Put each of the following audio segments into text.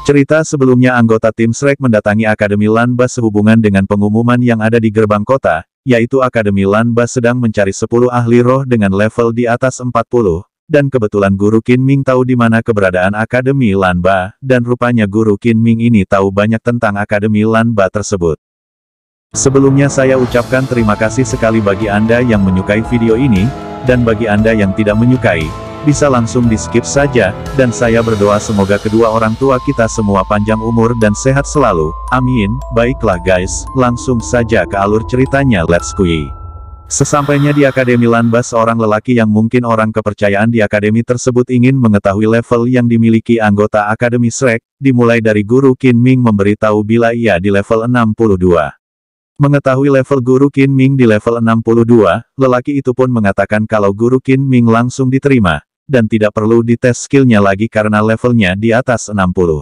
Cerita sebelumnya anggota tim Shrek mendatangi Akademi Lanba sehubungan dengan pengumuman yang ada di gerbang kota, yaitu Akademi Lanba sedang mencari 10 ahli roh dengan level di atas 40, dan kebetulan Guru Qin Ming tahu di mana keberadaan Akademi Lanba, dan rupanya Guru Qin Ming ini tahu banyak tentang Akademi Lanba tersebut. Sebelumnya saya ucapkan terima kasih sekali bagi Anda yang menyukai video ini, dan bagi Anda yang tidak menyukai, bisa langsung di skip saja, dan saya berdoa semoga kedua orang tua kita semua panjang umur dan sehat selalu, amin. Baiklah guys, langsung saja ke alur ceritanya, let's go. Sesampainya di Akademi Lanba, seorang lelaki yang mungkin orang kepercayaan di akademi tersebut ingin mengetahui level yang dimiliki anggota Akademi Shrek, dimulai dari Guru Qin Ming memberitahu bila ia di level 62. Mengetahui level Guru Qin Ming di level 62, lelaki itu pun mengatakan kalau Guru Qin Ming langsung diterima, dan tidak perlu dites skillnya lagi karena levelnya di atas 60.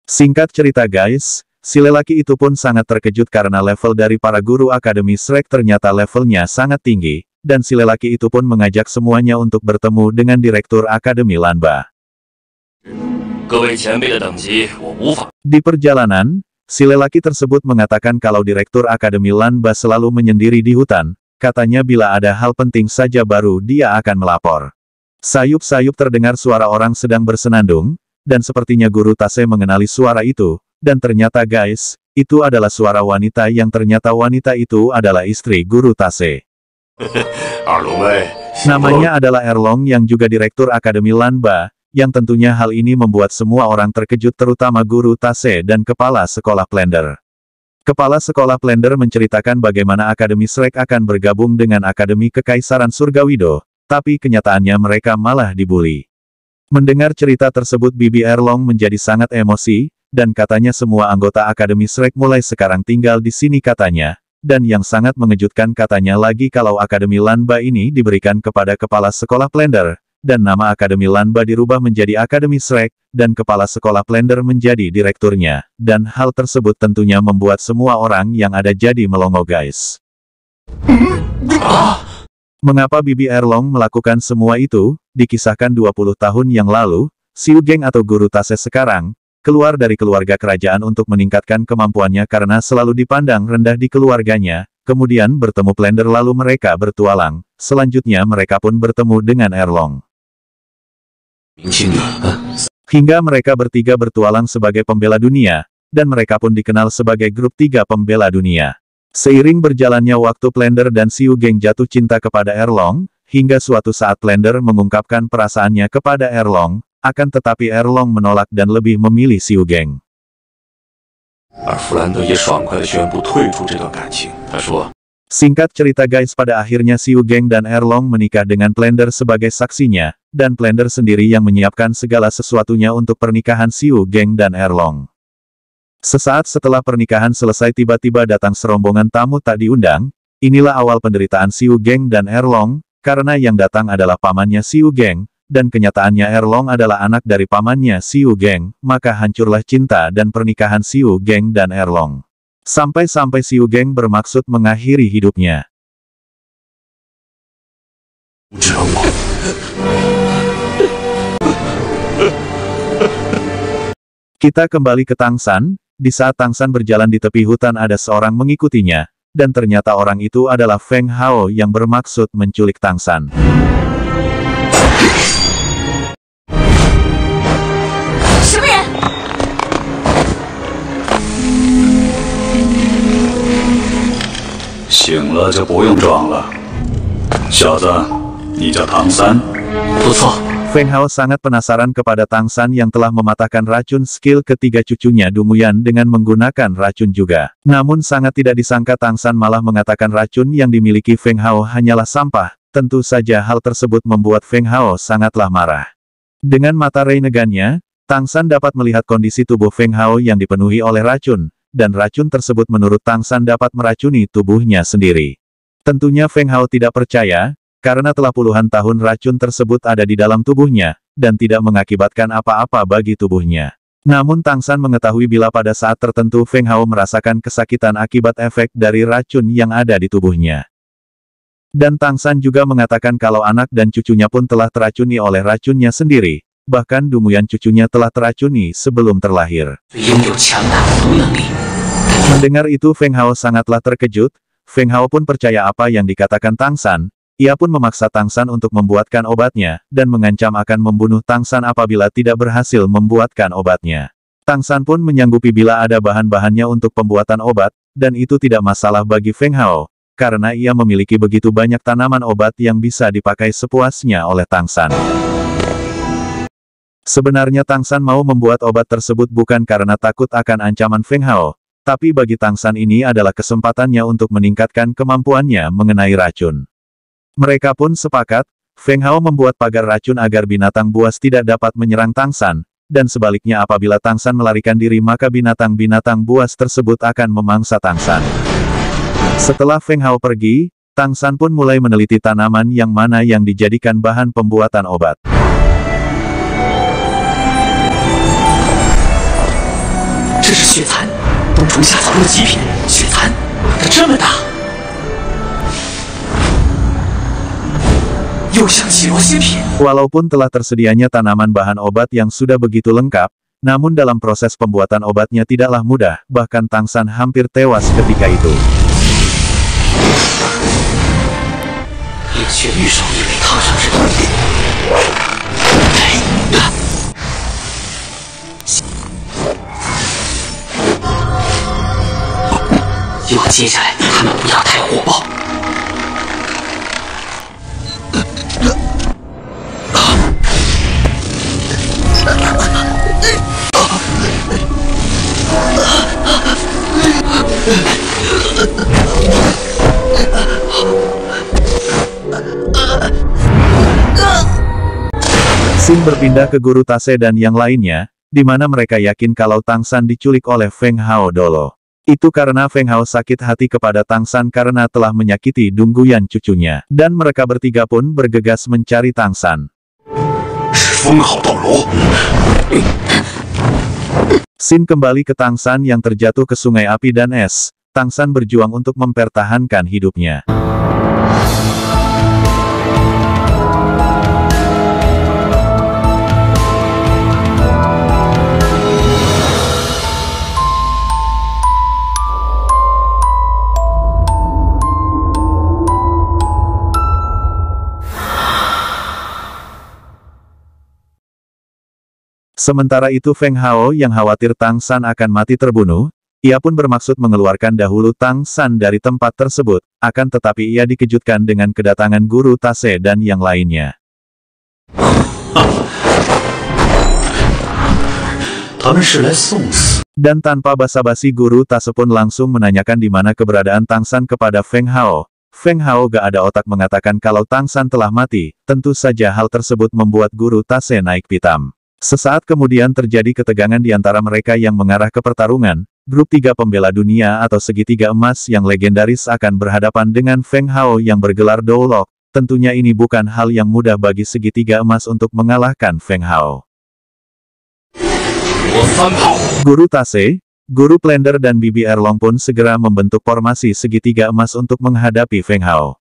Singkat cerita guys, si lelaki itu pun sangat terkejut karena level dari para guru Akademi Shrek ternyata levelnya sangat tinggi, dan si lelaki itu pun mengajak semuanya untuk bertemu dengan Direktur Akademi Lanba. Di perjalanan, si lelaki tersebut mengatakan kalau Direktur Akademi Lanba selalu menyendiri di hutan, katanya bila ada hal penting saja baru dia akan melapor. Sayup-sayup terdengar suara orang sedang bersenandung, dan sepertinya Guru Tase mengenali suara itu, dan ternyata guys, itu adalah suara wanita yang ternyata wanita itu adalah istri Guru Tase. Namanya adalah Erlong yang juga Direktur Akademi Lanba, yang tentunya hal ini membuat semua orang terkejut terutama Guru Tase dan Kepala Sekolah Plender. Kepala Sekolah Plender menceritakan bagaimana Akademi Shrek akan bergabung dengan Akademi Kekaisaran Surgawido, tapi kenyataannya mereka malah dibully. Mendengar cerita tersebut Bibi Erlong menjadi sangat emosi, dan katanya semua anggota Akademi Shrek mulai sekarang tinggal di sini katanya, dan yang sangat mengejutkan katanya lagi kalau Akademi Lanba ini diberikan kepada Kepala Sekolah Plender, dan nama Akademi Lanba dirubah menjadi Akademi Shrek, dan Kepala Sekolah Plender menjadi direkturnya, dan hal tersebut tentunya membuat semua orang yang ada jadi melongo guys. Mengapa Bibi Erlong melakukan semua itu? Dikisahkan 20 tahun yang lalu, Xiu Geng atau Guru Tase sekarang, keluar dari keluarga kerajaan untuk meningkatkan kemampuannya karena selalu dipandang rendah di keluarganya, kemudian bertemu Plender lalu mereka bertualang, selanjutnya mereka pun bertemu dengan Erlong. Hingga mereka bertiga bertualang sebagai pembela dunia, dan mereka pun dikenal sebagai grup 3 pembela dunia. Seiring berjalannya waktu Plender dan Xiu Geng jatuh cinta kepada Erlong, hingga suatu saat Plender mengungkapkan perasaannya kepada Erlong, akan tetapi Erlong menolak dan lebih memilih Xiu Geng. Singkat cerita guys, pada akhirnya Xiu Geng dan Erlong menikah dengan Plender sebagai saksinya, dan Plender sendiri yang menyiapkan segala sesuatunya untuk pernikahan Xiu Geng dan Erlong. Sesaat setelah pernikahan selesai tiba-tiba datang serombongan tamu tak diundang, inilah awal penderitaan Xiu Geng dan Erlong, karena yang datang adalah pamannya Xiu Geng, dan kenyataannya Erlong adalah anak dari pamannya Xiu Geng, maka hancurlah cinta dan pernikahan Xiu Geng dan Erlong. Sampai-sampai Xiu Geng bermaksud mengakhiri hidupnya. Kita kembali ke Tangsan. Di saat Tangsan berjalan di tepi hutan ada seorang mengikutinya, dan ternyata orang itu adalah Feng Hao yang bermaksud menculik Tangsan. Feng Hao sangat penasaran kepada Tangsan yang telah mematahkan racun skill ketiga cucunya Dunguyan dengan menggunakan racun juga. Namun sangat tidak disangka Tangsan malah mengatakan racun yang dimiliki Feng Hao hanyalah sampah. Tentu saja hal tersebut membuat Feng Hao sangatlah marah. Dengan mata Rinnegan-nya, Tangsan dapat melihat kondisi tubuh Feng Hao yang dipenuhi oleh racun, dan racun tersebut menurut Tangsan dapat meracuni tubuhnya sendiri. Tentunya Feng Hao tidak percaya, karena telah puluhan tahun racun tersebut ada di dalam tubuhnya, dan tidak mengakibatkan apa-apa bagi tubuhnya. Namun Tangsan mengetahui bila pada saat tertentu Feng Hao merasakan kesakitan akibat efek dari racun yang ada di tubuhnya. Dan Tangsan juga mengatakan kalau anak dan cucunya pun telah teracuni oleh racunnya sendiri, bahkan Dunguyan cucunya telah teracuni sebelum terlahir. 拥有强大的毒能力。 Mendengar itu Feng Hao sangatlah terkejut. Feng Hao pun percaya apa yang dikatakan Tang San. Ia pun memaksa Tang San untuk membuatkan obatnya, dan mengancam akan membunuh Tang San apabila tidak berhasil membuatkan obatnya. Tang San pun menyanggupi bila ada bahan-bahannya untuk pembuatan obat, dan itu tidak masalah bagi Feng Hao, karena ia memiliki begitu banyak tanaman obat yang bisa dipakai sepuasnya oleh Tang San. Sebenarnya Tang San mau membuat obat tersebut bukan karena takut akan ancaman Feng Hao, tapi bagi Tang San ini adalah kesempatannya untuk meningkatkan kemampuannya mengenai racun. Mereka pun sepakat, Feng Hao membuat pagar racun agar binatang buas tidak dapat menyerang Tang San, dan sebaliknya apabila Tang San melarikan diri maka binatang-binatang buas tersebut akan memangsa Tang San. Setelah Feng Hao pergi, Tang San pun mulai meneliti tanaman yang mana yang dijadikan bahan pembuatan obat. Walaupun telah tersedianya tanaman bahan obat yang sudah begitu lengkap, namun dalam proses pembuatan obatnya tidaklah mudah, bahkan Tang San hampir tewas ketika itu. Xin berpindah ke Guru Tase dan yang lainnya, di mana mereka yakin kalau Tang San diculik oleh Feng Hao dolo. Itu karena Feng Hao sakit hati kepada Tang San karena telah menyakiti Dunguyan cucunya. Dan mereka bertiga pun bergegas mencari Tang San. Xin kembali ke Tang San yang terjatuh ke sungai api dan es. Tang San berjuang untuk mempertahankan hidupnya. Sementara itu Feng Hao yang khawatir Tang San akan mati terbunuh, ia pun bermaksud mengeluarkan dahulu Tang San dari tempat tersebut, akan tetapi ia dikejutkan dengan kedatangan Guru Tase dan yang lainnya. Dan tanpa basa-basi Guru Tase pun langsung menanyakan di mana keberadaan Tang San kepada Feng Hao. Feng Hao gak ada otak mengatakan kalau Tang San telah mati, tentu saja hal tersebut membuat Guru Tase naik pitam. Sesaat kemudian terjadi ketegangan di antara mereka yang mengarah ke pertarungan. Grup 3 pembela dunia atau segitiga emas yang legendaris akan berhadapan dengan Feng Hao yang bergelar Doulok. Tentunya ini bukan hal yang mudah bagi segitiga emas untuk mengalahkan Feng Hao. Guru Tase, Guru Plender dan Bibi Erlong pun segera membentuk formasi segitiga emas untuk menghadapi Feng Hao.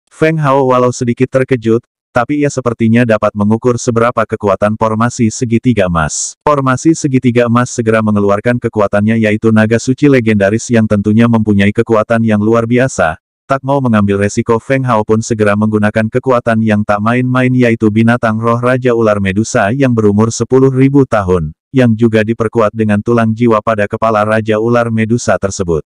Feng Hao walau sedikit terkejut, tapi ia sepertinya dapat mengukur seberapa kekuatan formasi segitiga emas. Formasi segitiga emas segera mengeluarkan kekuatannya yaitu naga suci legendaris yang tentunya mempunyai kekuatan yang luar biasa. Tak mau mengambil resiko Feng Hao pun segera menggunakan kekuatan yang tak main-main yaitu binatang roh Raja Ular Medusa yang berumur 10.000 tahun, yang juga diperkuat dengan tulang jiwa pada kepala Raja Ular Medusa tersebut.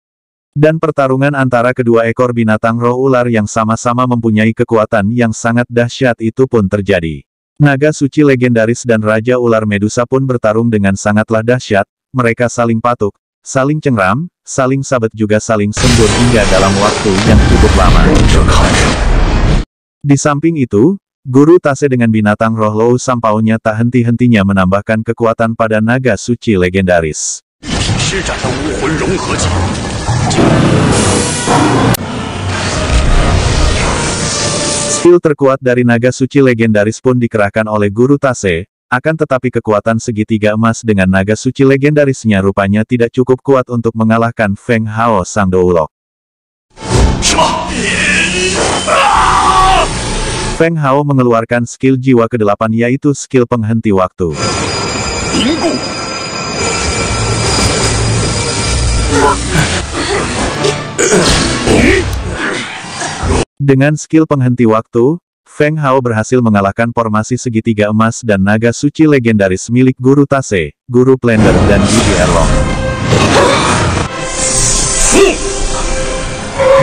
Dan pertarungan antara kedua ekor binatang roh ular yang sama-sama mempunyai kekuatan yang sangat dahsyat itu pun terjadi. Naga suci legendaris dan Raja Ular Medusa pun bertarung dengan sangatlah dahsyat, mereka saling patuk, saling cengram, saling sabet juga saling sembur hingga dalam waktu yang cukup lama. Di samping itu, Guru Tase dengan binatang roh Lou Sampaunya tak henti-hentinya menambahkan kekuatan pada naga suci legendaris. Skill terkuat dari naga suci legendaris pun dikerahkan oleh Guru Tase, akan tetapi kekuatan segitiga emas dengan naga suci legendarisnya rupanya tidak cukup kuat untuk mengalahkan Feng Hao sang Doulok. Feng Hao mengeluarkan skill jiwa ke-8 yaitu skill penghenti waktu. Dengan skill penghenti waktu, Feng Hao berhasil mengalahkan formasi segitiga emas dan naga suci legendaris milik Guru Tase, Guru Blender dan Bibi Erlong.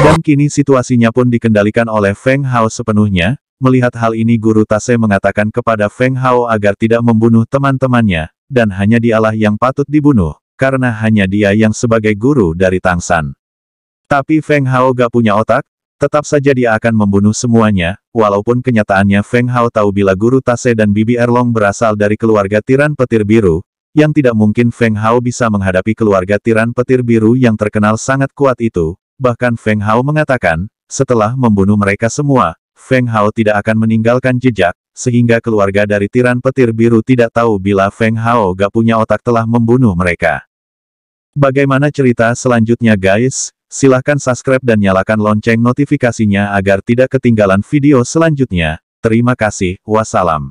Dan kini situasinya pun dikendalikan oleh Feng Hao sepenuhnya. Melihat hal ini Guru Tase mengatakan kepada Feng Hao agar tidak membunuh teman-temannya, dan hanya dialah yang patut dibunuh, karena hanya dia yang sebagai guru dari Tang San. Tapi Feng Hao gak punya otak, tetap saja dia akan membunuh semuanya, walaupun kenyataannya Feng Hao tahu bila Guru Tase dan Bibi Erlong berasal dari keluarga tiran petir biru, yang tidak mungkin Feng Hao bisa menghadapi keluarga tiran petir biru yang terkenal sangat kuat itu. Bahkan Feng Hao mengatakan, setelah membunuh mereka semua, Feng Hao tidak akan meninggalkan jejak, sehingga keluarga dari tiran petir biru tidak tahu bila Feng Hao gak punya otak telah membunuh mereka. Bagaimana cerita selanjutnya guys? Silahkan subscribe dan nyalakan lonceng notifikasinya agar tidak ketinggalan video selanjutnya. Terima kasih, wassalam.